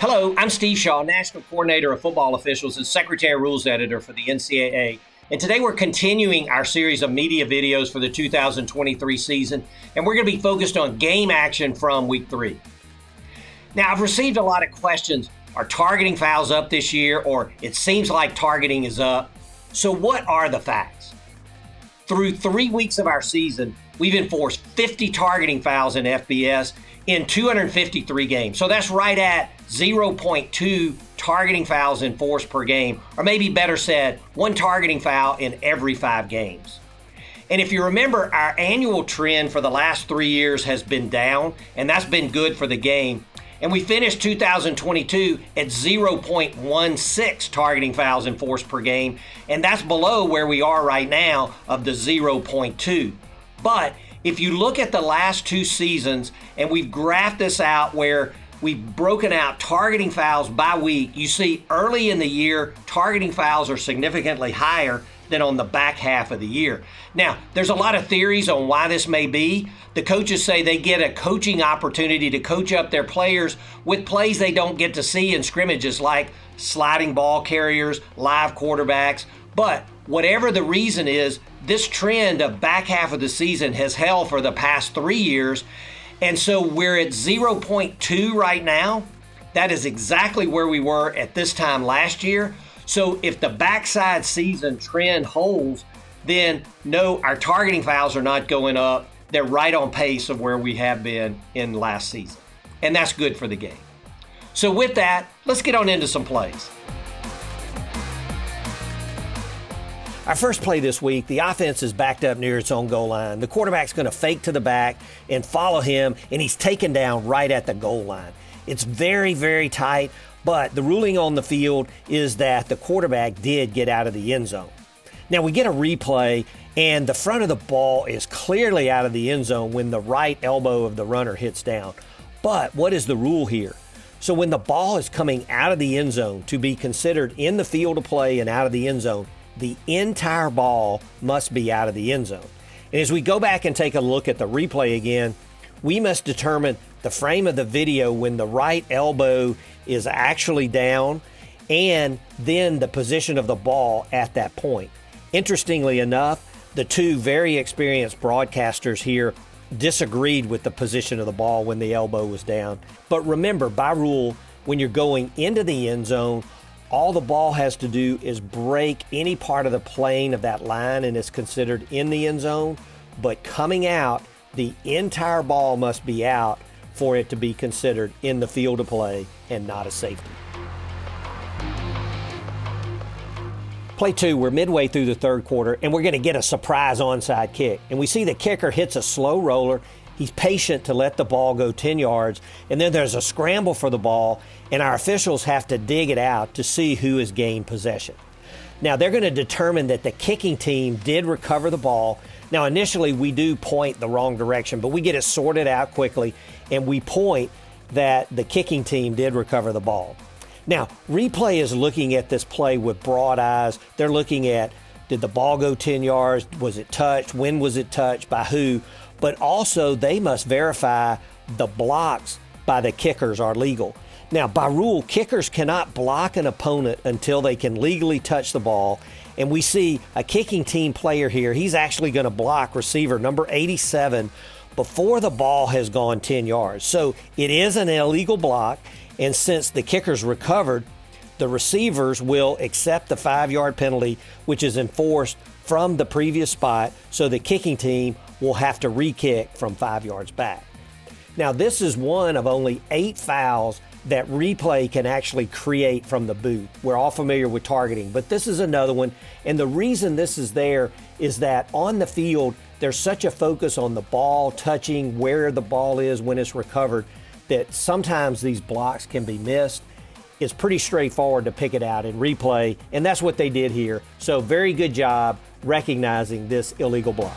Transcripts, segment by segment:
Hello, I'm Steve Shaw, National Coordinator of Football Officials and Secretary Rules Editor for the NCAA. And today we're continuing our series of media videos for the 2023 season, and we're going to be focused on game action from Week 3. Now, I've received a lot of questions. Are targeting fouls up this year, or it seems like targeting is up? So what are the facts? Through 3 weeks of our season, we've enforced 50 targeting fouls in FBS in 253 games. So that's right at 0.2 targeting fouls enforced per game, or maybe better said, 1 targeting foul in every 5 games. And if you remember, our annual trend for the last 3 years has been down, and that's been good for the game. And we finished 2022 at 0.16 targeting fouls enforced per game, and that's below where we are right now of the 0.2. But if you look at the last 2 seasons, and we've graphed this out where we've broken out targeting fouls by week, you see early in the year, targeting fouls are significantly higher than on the back half of the year. Now, there's a lot of theories on why this may be. The coaches say they get a coaching opportunity to coach up their players with plays they don't get to see in scrimmages like sliding ball carriers, live quarterbacks. But whatever the reason is, this trend of back half of the season has held for the past 3 years. And so we're at 0.2 right now. That is exactly where we were at this time last year. So if the backside season trend holds, then no, our targeting fouls are not going up. They're right on pace of where we have been in last season. And that's good for the game. So with that, let's get on into some plays. Our first play this week, the offense is backed up near its own goal line. The quarterback's going to fake to the back and follow him, and he's taken down right at the goal line. It's very, very tight, but the ruling on the field is that the quarterback did get out of the end zone. Now, we get a replay, and the front of the ball is clearly out of the end zone when the right elbow of the runner hits down. But what is the rule here? So when the ball is coming out of the end zone to be considered in the field of play and out of the end zone, the entire ball must be out of the end zone. And as we go back and take a look at the replay again, we must determine the frame of the video when the right elbow is actually down and then the position of the ball at that point. Interestingly enough, the 2 very experienced broadcasters here disagreed with the position of the ball when the elbow was down. But remember, by rule, when you're going into the end zone, all the ball has to do is break any part of the plane of that line and is considered in the end zone. But coming out, the entire ball must be out for it to be considered in the field of play and not a safety. Play 2, we're midway through the third quarter, and we're going to get a surprise onside kick. And we see the kicker hits a slow roller. He's patient to let the ball go 10 yards, and then there's a scramble for the ball, and our officials have to dig it out to see who has gained possession. Now, they're going to determine that the kicking team did recover the ball. Now, initially, we do point the wrong direction, but we get it sorted out quickly, and we point that the kicking team did recover the ball. Now, replay is looking at this play with broad eyes. They're looking at, did the ball go 10 yards? Was it touched? When was it touched? By who? But also they must verify the blocks by the kickers are legal. Now, by rule, kickers cannot block an opponent until they can legally touch the ball. And we see a kicking team player here. He's actually going to block receiver number 87 before the ball has gone 10 yards. So it is an illegal block. And since the kickers recovered, the receivers will accept the 5-yard penalty, which is enforced from the previous spot. So the kicking team will have to re-kick from 5 yards back. Now, this is one of only 8 fouls that replay can actually create from the booth. We're all familiar with targeting, but this is another one. And the reason this is there is that on the field, there's such a focus on the ball touching where the ball is when it's recovered that sometimes these blocks can be missed. It's pretty straightforward to pick it out in replay, and that's what they did here. So very good job recognizing this illegal block.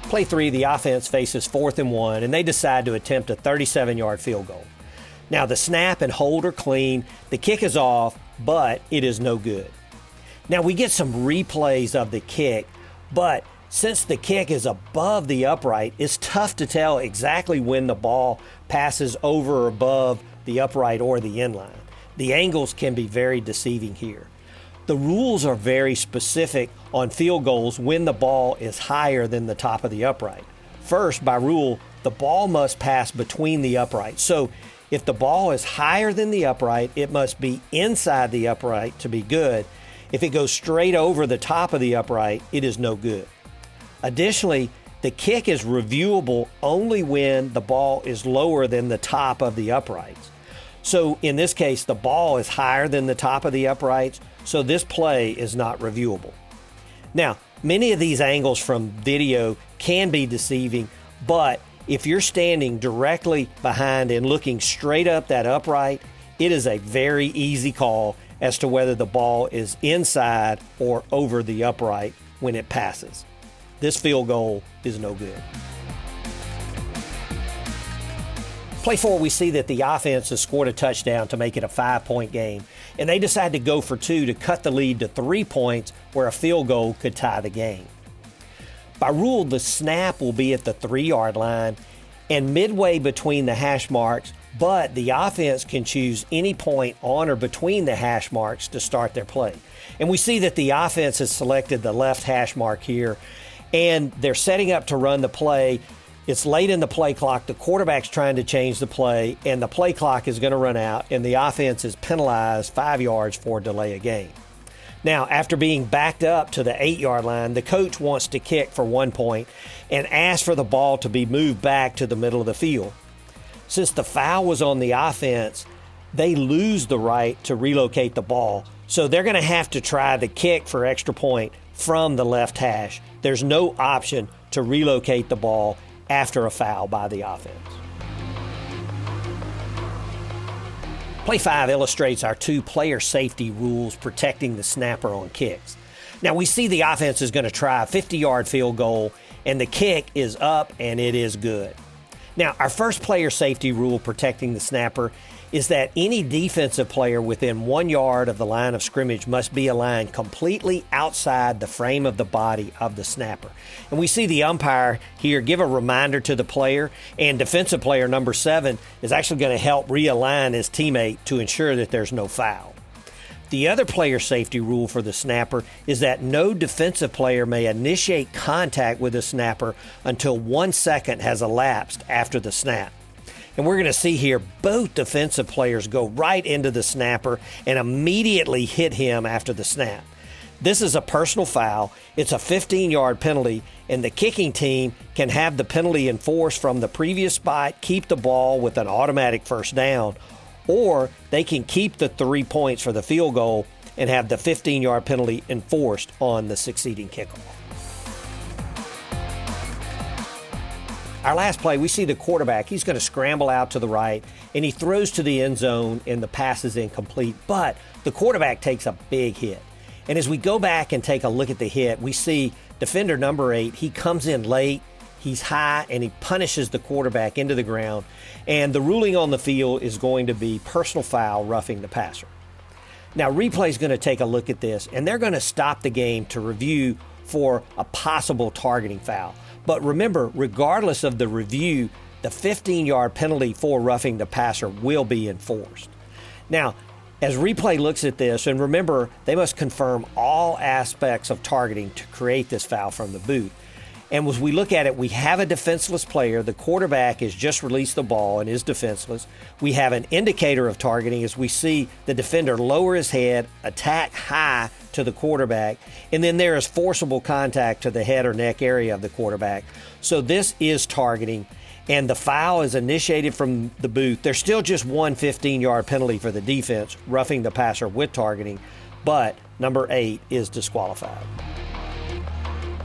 Play 3, the offense faces 4th and 1, and they decide to attempt a 37-yard field goal. Now, the snap and hold are clean, the kick is off, but it is no good. Now, we get some replays of the kick, but Since the kick is above the upright, it's tough to tell exactly when the ball passes over or above the upright or the inline. The angles can be very deceiving here. The rules are very specific on field goals when the ball is higher than the top of the upright. First, by rule, the ball must pass between the uprights. So if the ball is higher than the upright, it must be inside the upright to be good. If it goes straight over the top of the upright, it is no good. Additionally, the kick is reviewable only when the ball is lower than the top of the uprights. So in this case, the ball is higher than the top of the uprights, so this play is not reviewable. Now, many of these angles from video can be deceiving, but if you're standing directly behind and looking straight up that upright, it is a very easy call as to whether the ball is inside or over the upright when it passes. This field goal is no good. Play 4, we see that the offense has scored a touchdown to make it a 5-point game, and they decide to go for 2 to cut the lead to 3 points where a field goal could tie the game. By rule, the snap will be at the 3-yard line and midway between the hash marks, but the offense can choose any point on or between the hash marks to start their play. And we see that the offense has selected the left hash mark here, and they're setting up to run the play. It's late in the play clock. The quarterback's trying to change the play, and the play clock is going to run out, and the offense is penalized 5 yards for delay of game. Now, after being backed up to the 8-yard line, the coach wants to kick for 1 point and asks for the ball to be moved back to the middle of the field. Since the foul was on the offense, they lose the right to relocate the ball, so they're going to have to try the kick for extra point from the left hash. There's no option to relocate the ball after a foul by the offense. Play 5 illustrates our 2 player safety rules protecting the snapper on kicks. Now we see the offense is going to try a 50-yard field goal, and the kick is up and it is good. Now our first player safety rule protecting the snapper is that any defensive player within 1 yard of the line of scrimmage must be aligned completely outside the frame of the body of the snapper. And we see the umpire here give a reminder to the player, and defensive player number 7 is actually going to help realign his teammate to ensure that there's no foul. The other player safety rule for the snapper is that no defensive player may initiate contact with the snapper until 1 second has elapsed after the snap. And we're going to see here both defensive players go right into the snapper and immediately hit him after the snap. This is a personal foul. It's a 15-yard penalty, and the kicking team can have the penalty enforced from the previous spot, keep the ball with an automatic first down, or they can keep the 3 points for the field goal and have the 15-yard penalty enforced on the succeeding kickoff. Our last play, we see the quarterback. He's going to scramble out to the right, and he throws to the end zone, and the pass is incomplete. But the quarterback takes a big hit. And as we go back and take a look at the hit, we see defender number 8. He comes in late, he's high, and he punishes the quarterback into the ground. And the ruling on the field is going to be personal foul, roughing the passer. Now, replay is going to take a look at this, and they're going to stop the game to review for a possible targeting foul. But remember, regardless of the review, the 15-yard penalty for roughing the passer will be enforced. Now, as replay looks at this, and remember, they must confirm all aspects of targeting to create this foul from the booth. And as we look at it, we have a defenseless player. The quarterback has just released the ball and is defenseless. We have an indicator of targeting as we see the defender lower his head, attack high to the quarterback, and then there is forcible contact to the head or neck area of the quarterback. So this is targeting, and the foul is initiated from the booth. There's still just one 15-yard penalty for the defense, roughing the passer with targeting, but number 8 is disqualified.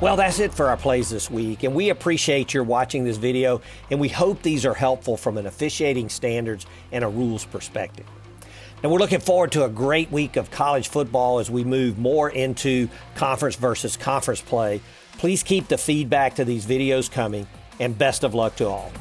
Well, that's it for our plays this week, and we appreciate your watching this video, and we hope these are helpful from an officiating standards and a rules perspective. And we're looking forward to a great week of college football as we move more into conference versus conference play. Please keep the feedback to these videos coming, and best of luck to all.